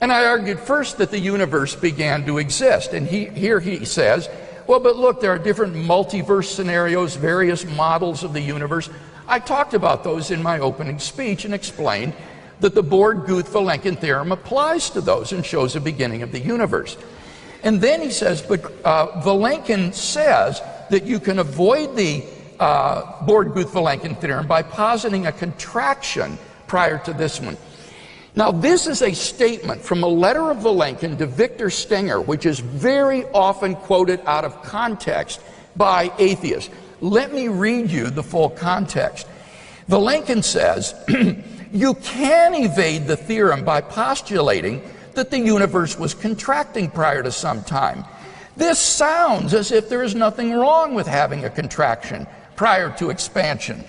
And I argued first that the universe began to exist. And here he says, well, but look, there are different multiverse scenarios, various models of the universe. I talked about those in my opening speech and explained that the Born-Guth-Vilenkin theorem applies to those and shows a beginning of the universe. And then he says, but Vilenkin says that you can avoid the Born-Guth-Vilenkin theorem by positing a contraction prior to this one. Now, this is a statement from a letter of Vilenkin to Victor Stenger, which is very often quoted out of context by atheists. Let me read you the full context. Vilenkin says, you can evade the theorem by postulating that the universe was contracting prior to some time. This sounds as if there is nothing wrong with having a contraction prior to expansion.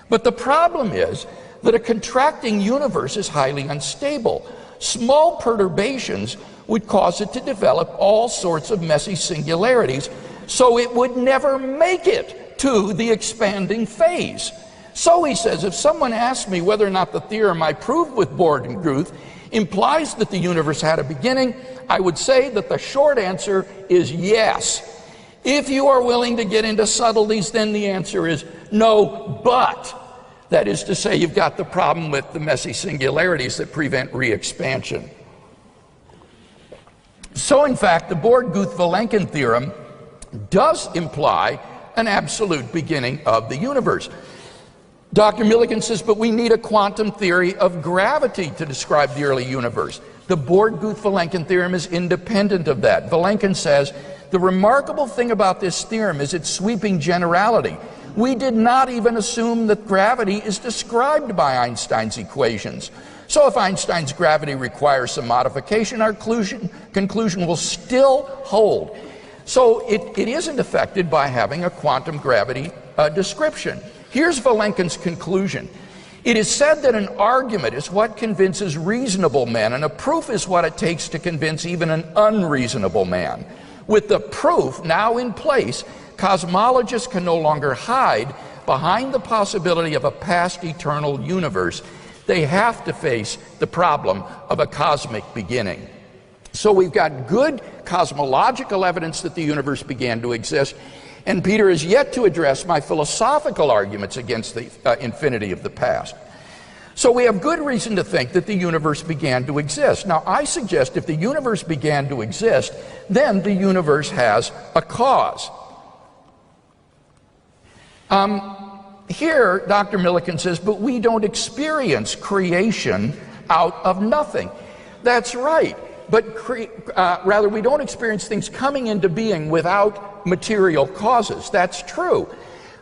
But the problem is that a contracting universe is highly unstable. Small perturbations would cause it to develop all sorts of messy singularities, so it would never make it to the expanding phase. So he says, if someone asks me whether or not the theorem I proved with Born-Guth implies that the universe had a beginning, I would say that the short answer is yes. If you are willing to get into subtleties, then the answer is no, but. That is to say, you've got the problem with the messy singularities that prevent re-expansion. So in fact, the Born-Guth-Vilenkin theorem does imply an absolute beginning of the universe. Dr. Milliean says, but we need a quantum theory of gravity to describe the early universe. The Born-Guth-Vilenkin theorem is independent of that. Vilenkin says, the remarkable thing about this theorem is its sweeping generality. We did not even assume that gravity is described by Einstein's equations. So if Einstein's gravity requires some modification, our conclusion will still hold. So it isn't affected by having a quantum gravity description. Here's Vilenkin's conclusion. It is said that an argument is what convinces reasonable men, and a proof is what it takes to convince even an unreasonable man. With the proof now in place, cosmologists can no longer hide behind the possibility of a past eternal universe. They have to face the problem of a cosmic beginning. So we've got good cosmological evidence that the universe began to exist, and Peter has yet to address my philosophical arguments against the infinity of the past. So we have good reason to think that the universe began to exist. Now, I suggest if the universe began to exist, then the universe has a cause. Here, Dr. Milliean says, but we don't experience creation out of nothing. That's right. But rather, we don't experience things coming into being without material causes. That's true.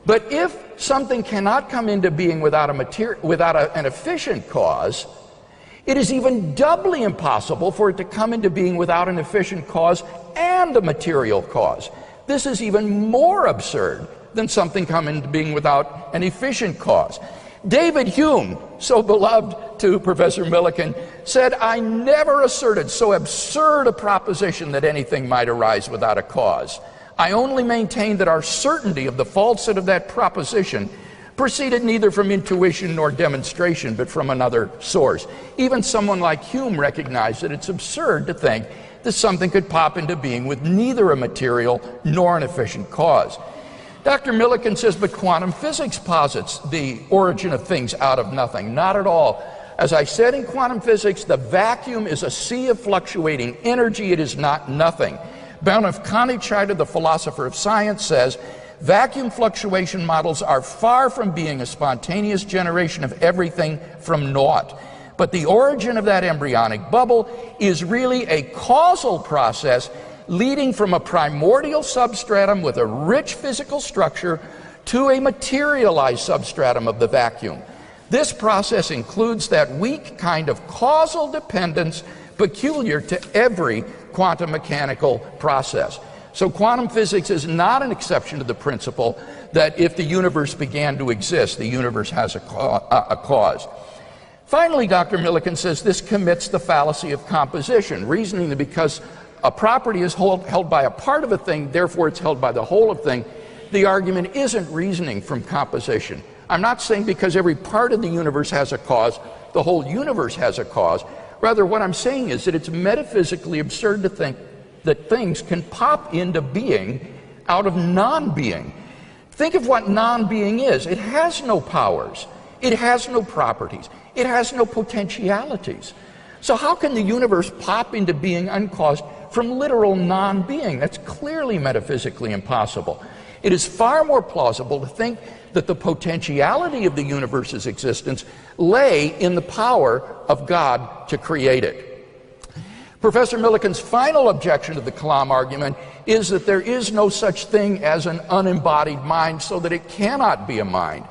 But if something cannot come into being without an efficient cause, it is even doubly impossible for it to come into being without an efficient cause and a material cause. This is even more absurd than something coming into being without an efficient cause. David Hume, so beloved to Professor Milliean, said, I never asserted so absurd a proposition that anything might arise without a cause. I only maintain that our certainty of the falsehood of that proposition proceeded neither from intuition nor demonstration, but from another source. Even someone like Hume recognized that it's absurd to think that something could pop into being with neither a material nor an efficient cause. Dr. Milliean says, but quantum physics posits the origin of things out of nothing. Not at all. As I said in quantum physics, the vacuum is a sea of fluctuating energy. It is not nothing. Baunif Konichider, the philosopher of science, says, vacuum fluctuation models are far from being a spontaneous generation of everything from naught. But the origin of that embryonic bubble is really a causal process leading from a primordial substratum with a rich physical structure to a materialized substratum of the vacuum. This process includes that weak kind of causal dependence peculiar to every quantum mechanical process. So quantum physics is not an exception to the principle that if the universe began to exist, the universe has a cause. Finally, Dr. Milliean says this commits the fallacy of composition, reasoning that because a property is held by a part of a thing, therefore it's held by the whole of thing. The argument isn't reasoning from composition. I'm not saying because every part of the universe has a cause, the whole universe has a cause. Rather, what I'm saying is that it's metaphysically absurd to think that things can pop into being out of non-being. Think of what non-being is. It has no powers. It has no properties. It has no potentialities. So how can the universe pop into being uncaused from literal non-being? That's clearly metaphysically impossible. It is far more plausible to think that the potentiality of the universe's existence lay in the power of God to create it. Professor Milliean's final objection to the Kalam argument is that there is no such thing as an unembodied mind, so that it cannot be a mind.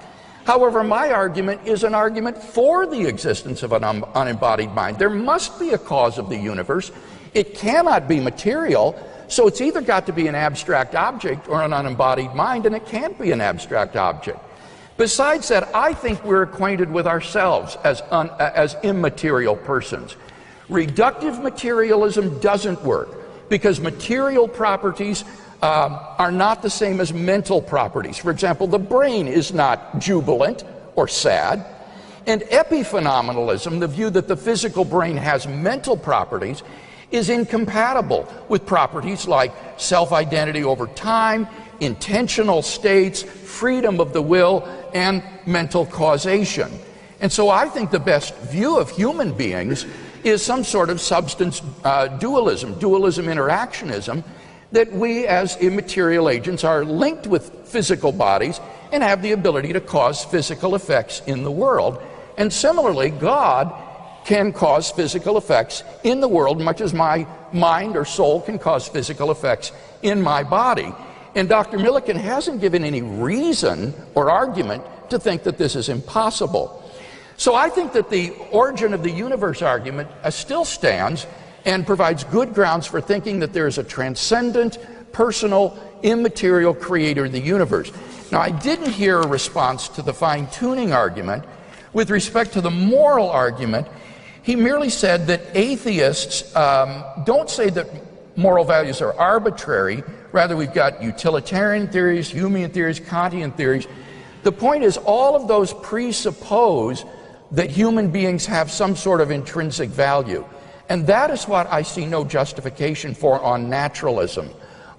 However, my argument is an argument for the existence of an unembodied mind. There must be a cause of the universe. It cannot be material, so it's either got to be an abstract object or an unembodied mind, and it can't be an abstract object. Besides that, I think we're acquainted with ourselves as immaterial persons. Reductive materialism doesn't work because material properties are not the same as mental properties. For example, the brain is not jubilant or sad. And epiphenomenalism, the view that the physical brain has mental properties, is incompatible with properties like self-identity over time, intentional states, freedom of the will, and mental causation. And so I think the best view of human beings is some sort of substance dualism interactionism, that we as immaterial agents are linked with physical bodies and have the ability to cause physical effects in the world. And similarly, God can cause physical effects in the world, much as my mind or soul can cause physical effects in my body. And Dr. Milliean hasn't given any reason or argument to think that this is impossible. So I think that the origin of the universe argument still stands and provides good grounds for thinking that there is a transcendent, personal, immaterial creator of the universe. Now, I didn't hear a response to the fine-tuning argument. With respect to the moral argument, he merely said that atheists don't say that moral values are arbitrary. Rather, we've got utilitarian theories, Humean theories, Kantian theories. The point is, all of those presuppose that human beings have some sort of intrinsic value. And that is what I see no justification for on naturalism.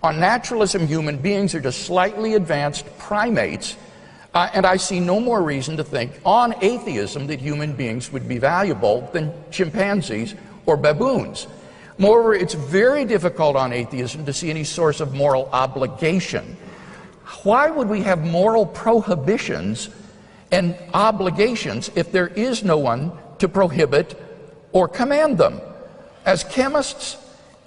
On naturalism, human beings are just slightly advanced primates, and I see no more reason to think on atheism that human beings would be valuable than chimpanzees or baboons. Moreover, it's very difficult on atheism to see any source of moral obligation. Why would we have moral prohibitions and obligations if there is no one to prohibit or command them? As chemists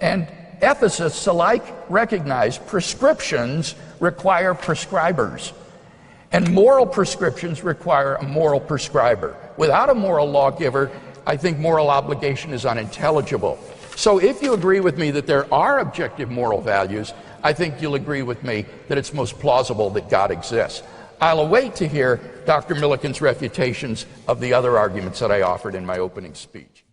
and ethicists alike recognize, prescriptions require prescribers, and moral prescriptions require a moral prescriber. Without a moral lawgiver, I think moral obligation is unintelligible. So if you agree with me that there are objective moral values, I think you'll agree with me that it's most plausible that God exists. I'll await to hear Dr. Millikan's refutations of the other arguments that I offered in my opening speech.